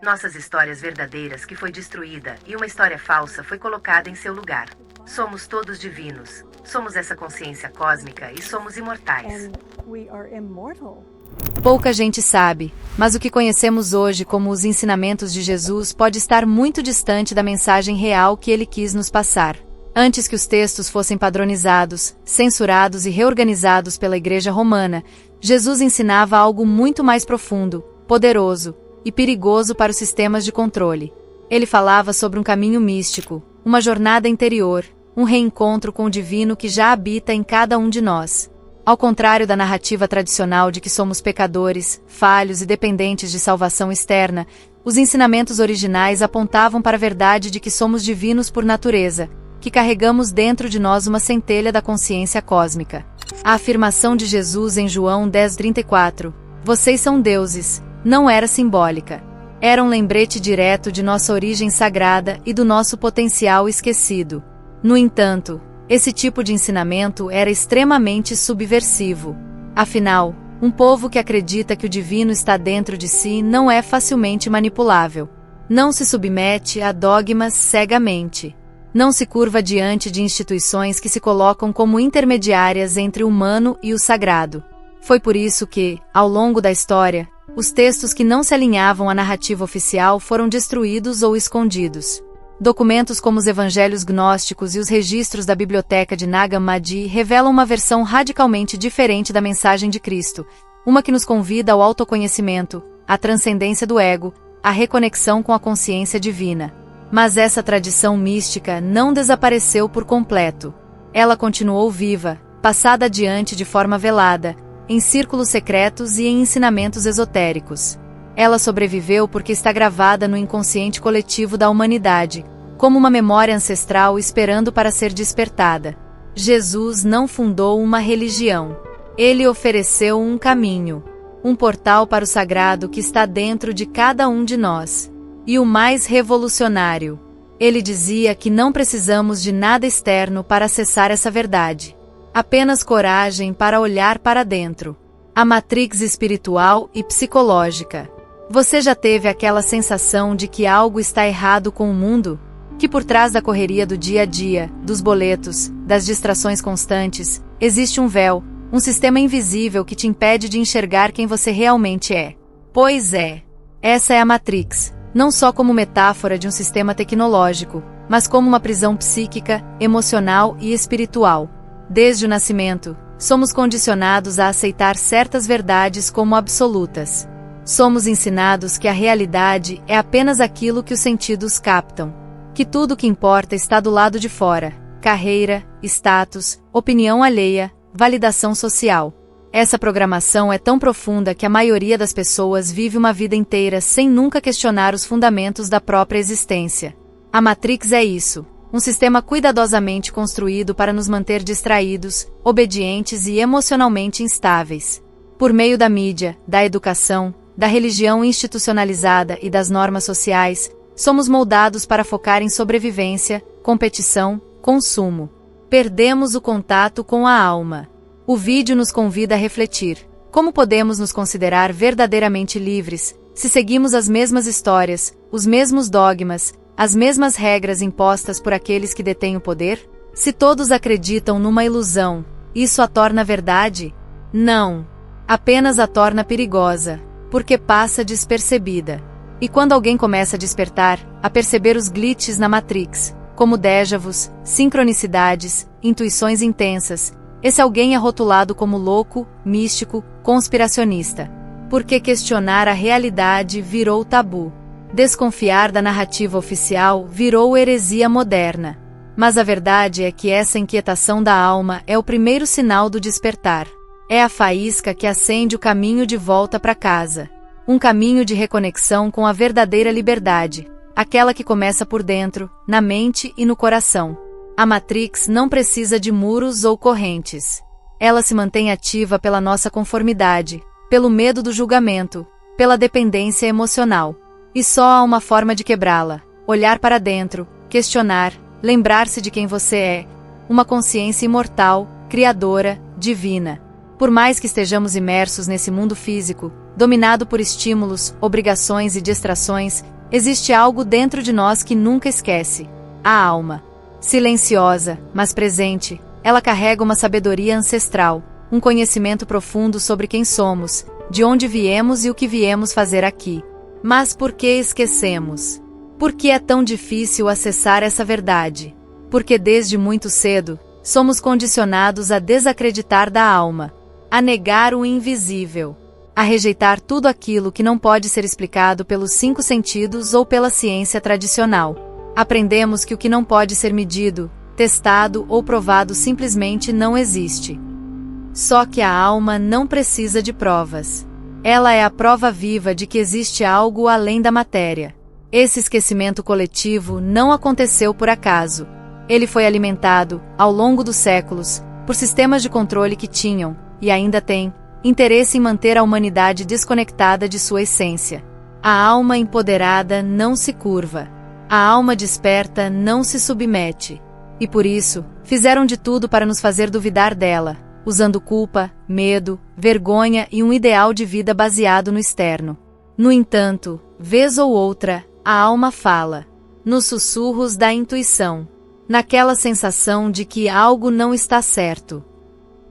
Nossas histórias verdadeiras que foi destruída e uma história falsa foi colocada em seu lugar. Somos todos divinos. Somos essa consciência cósmica e somos imortais. Pouca gente sabe, mas o que conhecemos hoje como os ensinamentos de Jesus pode estar muito distante da mensagem real que ele quis nos passar. Antes que os textos fossem padronizados, censurados e reorganizados pela Igreja Romana, Jesus ensinava algo muito mais profundo, poderoso e perigoso para os sistemas de controle. Ele falava sobre um caminho místico, uma jornada interior, um reencontro com o divino que já habita em cada um de nós. Ao contrário da narrativa tradicional de que somos pecadores, falhos e dependentes de salvação externa, os ensinamentos originais apontavam para a verdade de que somos divinos por natureza, que carregamos dentro de nós uma centelha da consciência cósmica. A afirmação de Jesus em João 10:34, "Vocês são deuses", não era simbólica. Era um lembrete direto de nossa origem sagrada e do nosso potencial esquecido. No entanto, esse tipo de ensinamento era extremamente subversivo. Afinal, um povo que acredita que o divino está dentro de si não é facilmente manipulável. Não se submete a dogmas cegamente. Não se curva diante de instituições que se colocam como intermediárias entre o humano e o sagrado. Foi por isso que, ao longo da história, os textos que não se alinhavam à narrativa oficial foram destruídos ou escondidos. Documentos como os evangelhos gnósticos e os registros da biblioteca de Nag Hammadi revelam uma versão radicalmente diferente da mensagem de Cristo, uma que nos convida ao autoconhecimento, à transcendência do ego, à reconexão com a consciência divina. Mas essa tradição mística não desapareceu por completo. Ela continuou viva, passada adiante de forma velada, em círculos secretos e em ensinamentos esotéricos. Ela sobreviveu porque está gravada no inconsciente coletivo da humanidade, como uma memória ancestral esperando para ser despertada. Jesus não fundou uma religião. Ele ofereceu um caminho, um portal para o sagrado que está dentro de cada um de nós. E o mais revolucionário, ele dizia que não precisamos de nada externo para acessar essa verdade. Apenas coragem para olhar para dentro. A matrix espiritual e psicológica. Você já teve aquela sensação de que algo está errado com o mundo? Que por trás da correria do dia a dia, dos boletos, das distrações constantes, existe um véu, um sistema invisível que te impede de enxergar quem você realmente é. Pois é. Essa é a Matrix. Não só como metáfora de um sistema tecnológico, mas como uma prisão psíquica, emocional e espiritual. Desde o nascimento, somos condicionados a aceitar certas verdades como absolutas. Somos ensinados que a realidade é apenas aquilo que os sentidos captam. Que tudo o que importa está do lado de fora: carreira, status, opinião alheia, validação social. Essa programação é tão profunda que a maioria das pessoas vive uma vida inteira sem nunca questionar os fundamentos da própria existência. A Matrix é isso, um sistema cuidadosamente construído para nos manter distraídos, obedientes e emocionalmente instáveis. Por meio da mídia, da educação, da religião institucionalizada e das normas sociais, somos moldados para focar em sobrevivência, competição, consumo. Perdemos o contato com a alma. O vídeo nos convida a refletir. Como podemos nos considerar verdadeiramente livres, se seguimos as mesmas histórias, os mesmos dogmas, as mesmas regras impostas por aqueles que detêm o poder? Se todos acreditam numa ilusão, isso a torna verdade? Não. Apenas a torna perigosa, porque passa despercebida. E quando alguém começa a despertar, a perceber os glitches na Matrix, como déjà-vus, sincronicidades, intuições intensas, esse alguém é rotulado como louco, místico, conspiracionista. Porque questionar a realidade virou tabu. Desconfiar da narrativa oficial virou heresia moderna. Mas a verdade é que essa inquietação da alma é o primeiro sinal do despertar. É a faísca que acende o caminho de volta para casa. Um caminho de reconexão com a verdadeira liberdade, aquela que começa por dentro, na mente e no coração. A Matrix não precisa de muros ou correntes. Ela se mantém ativa pela nossa conformidade, pelo medo do julgamento, pela dependência emocional. E só há uma forma de quebrá-la: olhar para dentro, questionar, lembrar-se de quem você é, uma consciência imortal, criadora, divina. Por mais que estejamos imersos nesse mundo físico, dominado por estímulos, obrigações e distrações, existe algo dentro de nós que nunca esquece: a alma. Silenciosa, mas presente, ela carrega uma sabedoria ancestral, um conhecimento profundo sobre quem somos, de onde viemos e o que viemos fazer aqui. Mas por que esquecemos? Por que é tão difícil acessar essa verdade? Porque desde muito cedo, somos condicionados a desacreditar da alma, a negar o invisível, a rejeitar tudo aquilo que não pode ser explicado pelos 5 sentidos ou pela ciência tradicional. Aprendemos que o que não pode ser medido, testado ou provado simplesmente não existe. Só que a alma não precisa de provas. Ela é a prova viva de que existe algo além da matéria. Esse esquecimento coletivo não aconteceu por acaso. Ele foi alimentado, ao longo dos séculos, por sistemas de controle que tinham, e ainda têm, interesse em manter a humanidade desconectada de sua essência. A alma empoderada não se curva. A alma desperta não se submete. E por isso, fizeram de tudo para nos fazer duvidar dela, usando culpa, medo, vergonha e um ideal de vida baseado no externo. No entanto, vez ou outra, a alma fala, nos sussurros da intuição, naquela sensação de que algo não está certo,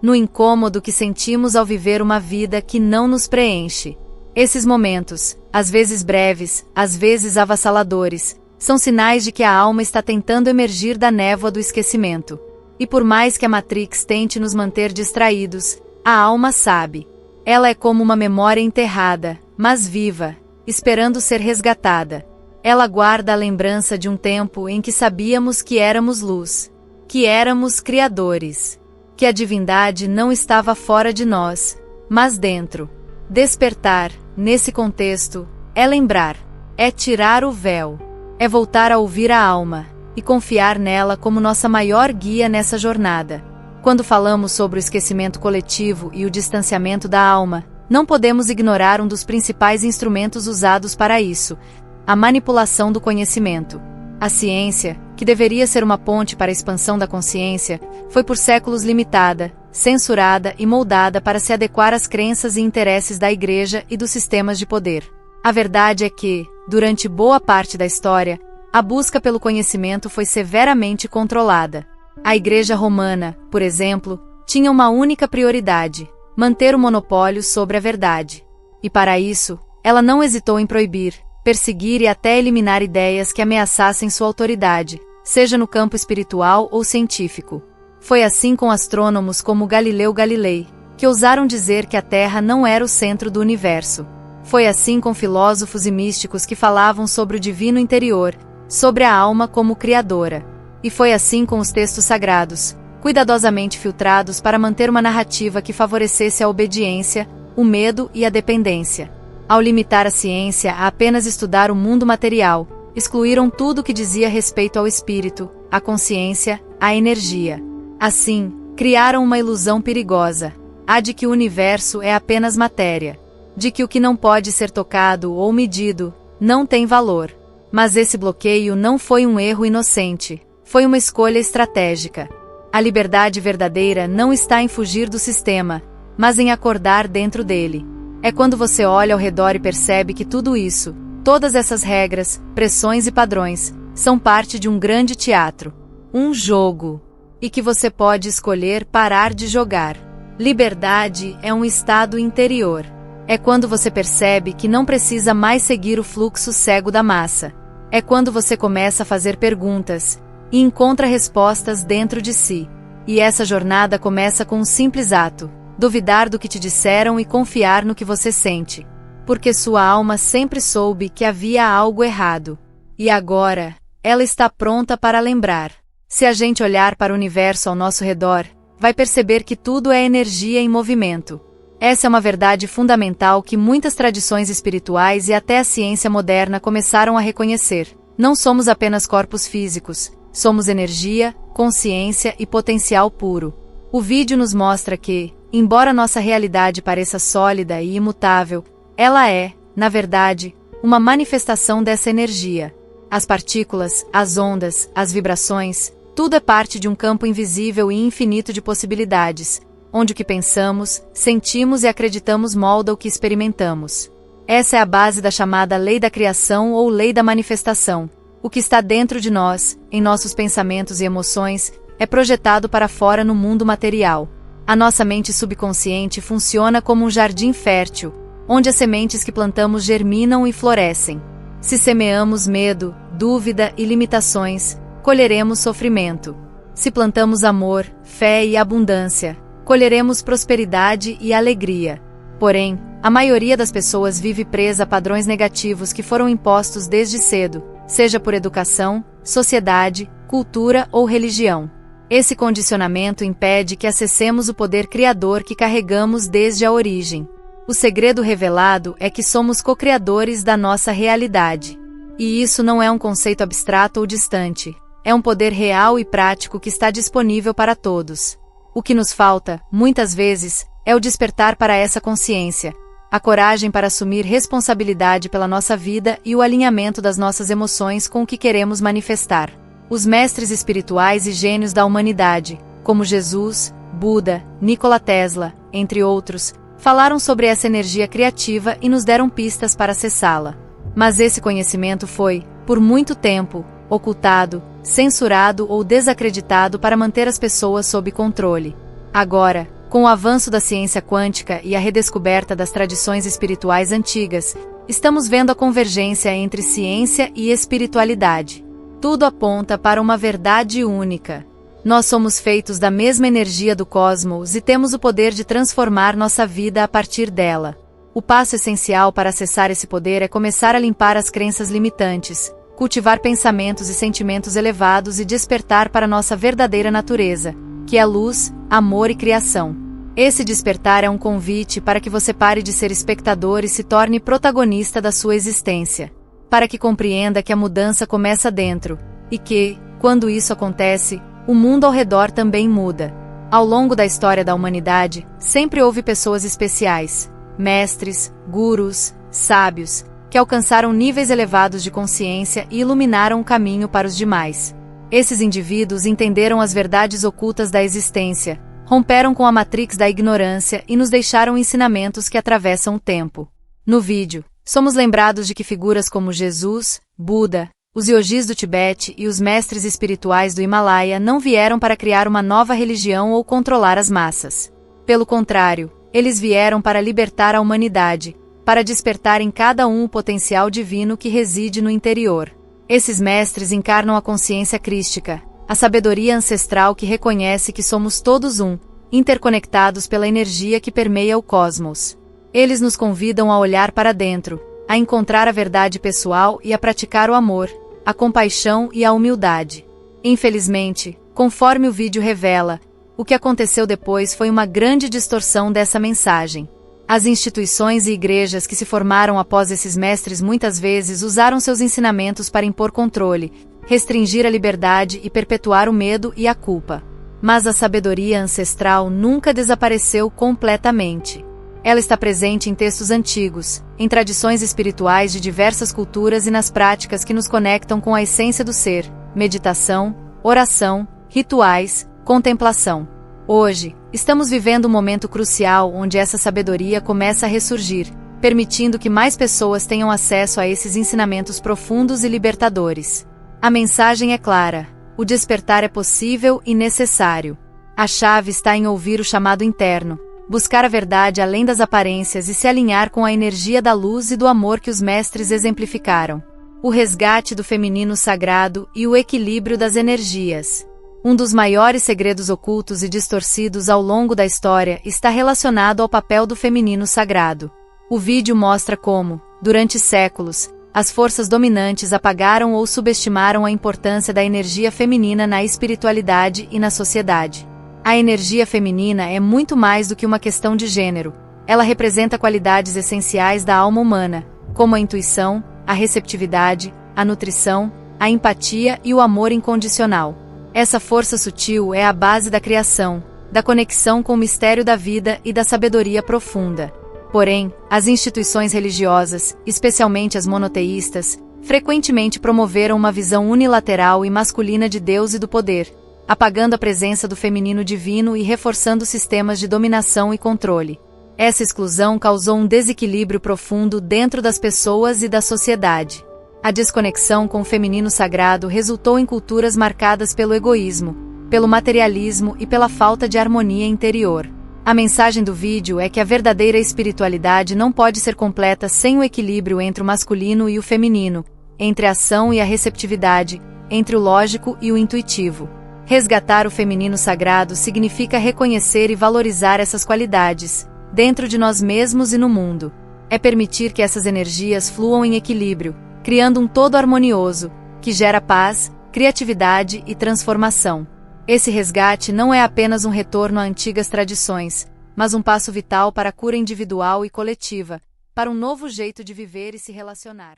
no incômodo que sentimos ao viver uma vida que não nos preenche. Esses momentos, às vezes breves, às vezes avassaladores, são sinais de que a alma está tentando emergir da névoa do esquecimento. E por mais que a Matrix tente nos manter distraídos, a alma sabe. Ela é como uma memória enterrada, mas viva, esperando ser resgatada. Ela guarda a lembrança de um tempo em que sabíamos que éramos luz, que éramos criadores, que a divindade não estava fora de nós, mas dentro. Despertar, nesse contexto, é lembrar, é tirar o véu. É voltar a ouvir a alma, e confiar nela como nossa maior guia nessa jornada. Quando falamos sobre o esquecimento coletivo e o distanciamento da alma, não podemos ignorar um dos principais instrumentos usados para isso: a manipulação do conhecimento. A ciência, que deveria ser uma ponte para a expansão da consciência, foi por séculos limitada, censurada e moldada para se adequar às crenças e interesses da Igreja e dos sistemas de poder. A verdade é que, durante boa parte da história, a busca pelo conhecimento foi severamente controlada. A Igreja Romana, por exemplo, tinha uma única prioridade: manter o monopólio sobre a verdade. E para isso, ela não hesitou em proibir, perseguir e até eliminar ideias que ameaçassem sua autoridade, seja no campo espiritual ou científico. Foi assim com astrônomos como Galileu Galilei, que ousaram dizer que a Terra não era o centro do universo. Foi assim com filósofos e místicos que falavam sobre o divino interior, sobre a alma como criadora. E foi assim com os textos sagrados, cuidadosamente filtrados para manter uma narrativa que favorecesse a obediência, o medo e a dependência. Ao limitar a ciência a apenas estudar o mundo material, excluíram tudo que dizia respeito ao espírito, à consciência, à energia. Assim, criaram uma ilusão perigosa, a de que o universo é apenas matéria, de que o que não pode ser tocado ou medido não tem valor. Mas esse bloqueio não foi um erro inocente, foi uma escolha estratégica. A liberdade verdadeira não está em fugir do sistema, mas em acordar dentro dele. É quando você olha ao redor e percebe que tudo isso, todas essas regras, pressões e padrões, são parte de um grande teatro, um jogo, e que você pode escolher parar de jogar. Liberdade é um estado interior. É quando você percebe que não precisa mais seguir o fluxo cego da massa. É quando você começa a fazer perguntas e encontra respostas dentro de si. E essa jornada começa com um simples ato: duvidar do que te disseram e confiar no que você sente. Porque sua alma sempre soube que havia algo errado. E agora, ela está pronta para lembrar. Se a gente olhar para o universo ao nosso redor, vai perceber que tudo é energia em movimento. Essa é uma verdade fundamental que muitas tradições espirituais e até a ciência moderna começaram a reconhecer. Não somos apenas corpos físicos, somos energia, consciência e potencial puro. O vídeo nos mostra que, embora nossa realidade pareça sólida e imutável, ela é, na verdade, uma manifestação dessa energia. As partículas, as ondas, as vibrações, tudo é parte de um campo invisível e infinito de possibilidades. onde o que pensamos, sentimos e acreditamos molda o que experimentamos. Essa é a base da chamada lei da criação ou lei da manifestação. O que está dentro de nós, em nossos pensamentos e emoções, é projetado para fora no mundo material. A nossa mente subconsciente funciona como um jardim fértil, onde as sementes que plantamos germinam e florescem. Se semeamos medo, dúvida e limitações, colheremos sofrimento. Se plantamos amor, fé e abundância, colheremos prosperidade e alegria. Porém, a maioria das pessoas vive presa a padrões negativos que foram impostos desde cedo, seja por educação, sociedade, cultura ou religião. Esse condicionamento impede que acessemos o poder criador que carregamos desde a origem. O segredo revelado é que somos co-criadores da nossa realidade. E isso não é um conceito abstrato ou distante. É um poder real e prático que está disponível para todos. O que nos falta, muitas vezes, é o despertar para essa consciência, a coragem para assumir responsabilidade pela nossa vida e o alinhamento das nossas emoções com o que queremos manifestar. Os mestres espirituais e gênios da humanidade, como Jesus, Buda, Nikola Tesla, entre outros, falaram sobre essa energia criativa e nos deram pistas para acessá-la. Mas esse conhecimento foi, por muito tempo, ocultado, censurado ou desacreditado para manter as pessoas sob controle. Agora, com o avanço da ciência quântica e a redescoberta das tradições espirituais antigas, estamos vendo a convergência entre ciência e espiritualidade. Tudo aponta para uma verdade única. Nós somos feitos da mesma energia do cosmos e temos o poder de transformar nossa vida a partir dela. O passo essencial para acessar esse poder é começar a limpar as crenças limitantes, cultivar pensamentos e sentimentos elevados e despertar para nossa verdadeira natureza, que é luz, amor e criação. Esse despertar é um convite para que você pare de ser espectador e se torne protagonista da sua existência. Para que compreenda que a mudança começa dentro, e que, quando isso acontece, o mundo ao redor também muda. Ao longo da história da humanidade, sempre houve pessoas especiais, mestres, gurus, sábios, que alcançaram níveis elevados de consciência e iluminaram o caminho para os demais. Esses indivíduos entenderam as verdades ocultas da existência, romperam com a matrix da ignorância e nos deixaram ensinamentos que atravessam o tempo. No vídeo, somos lembrados de que figuras como Jesus, Buda, os yogis do Tibete e os mestres espirituais do Himalaia não vieram para criar uma nova religião ou controlar as massas. Pelo contrário, eles vieram para libertar a humanidade, para despertar em cada um o potencial divino que reside no interior. Esses mestres encarnam a consciência crística, a sabedoria ancestral que reconhece que somos todos um, interconectados pela energia que permeia o cosmos. Eles nos convidam a olhar para dentro, a encontrar a verdade pessoal e a praticar o amor, a compaixão e a humildade. Infelizmente, conforme o vídeo revela, o que aconteceu depois foi uma grande distorção dessa mensagem. As instituições e igrejas que se formaram após esses mestres muitas vezes usaram seus ensinamentos para impor controle, restringir a liberdade e perpetuar o medo e a culpa. Mas a sabedoria ancestral nunca desapareceu completamente. Ela está presente em textos antigos, em tradições espirituais de diversas culturas e nas práticas que nos conectam com a essência do ser, meditação, oração, rituais, contemplação. Hoje, estamos vivendo um momento crucial onde essa sabedoria começa a ressurgir, permitindo que mais pessoas tenham acesso a esses ensinamentos profundos e libertadores. A mensagem é clara: o despertar é possível e necessário. A chave está em ouvir o chamado interno, buscar a verdade além das aparências e se alinhar com a energia da luz e do amor que os mestres exemplificaram. O resgate do feminino sagrado e o equilíbrio das energias. Um dos maiores segredos ocultos e distorcidos ao longo da história está relacionado ao papel do feminino sagrado. O vídeo mostra como, durante séculos, as forças dominantes apagaram ou subestimaram a importância da energia feminina na espiritualidade e na sociedade. A energia feminina é muito mais do que uma questão de gênero. Ela representa qualidades essenciais da alma humana, como a intuição, a receptividade, a nutrição, a empatia e o amor incondicional. Essa força sutil é a base da criação, da conexão com o mistério da vida e da sabedoria profunda. Porém, as instituições religiosas, especialmente as monoteístas, frequentemente promoveram uma visão unilateral e masculina de Deus e do poder. apagando a presença do feminino divino e reforçando sistemas de dominação e controle. Essa exclusão causou um desequilíbrio profundo dentro das pessoas e da sociedade. A desconexão com o feminino sagrado resultou em culturas marcadas pelo egoísmo, pelo materialismo e pela falta de harmonia interior. A mensagem do vídeo é que a verdadeira espiritualidade não pode ser completa sem o equilíbrio entre o masculino e o feminino, entre a ação e a receptividade, entre o lógico e o intuitivo. Resgatar o feminino sagrado significa reconhecer e valorizar essas qualidades, dentro de nós mesmos e no mundo. É permitir que essas energias fluam em equilíbrio, criando um todo harmonioso, que gera paz, criatividade e transformação. Esse resgate não é apenas um retorno a antigas tradições, mas um passo vital para a cura individual e coletiva, para um novo jeito de viver e se relacionar.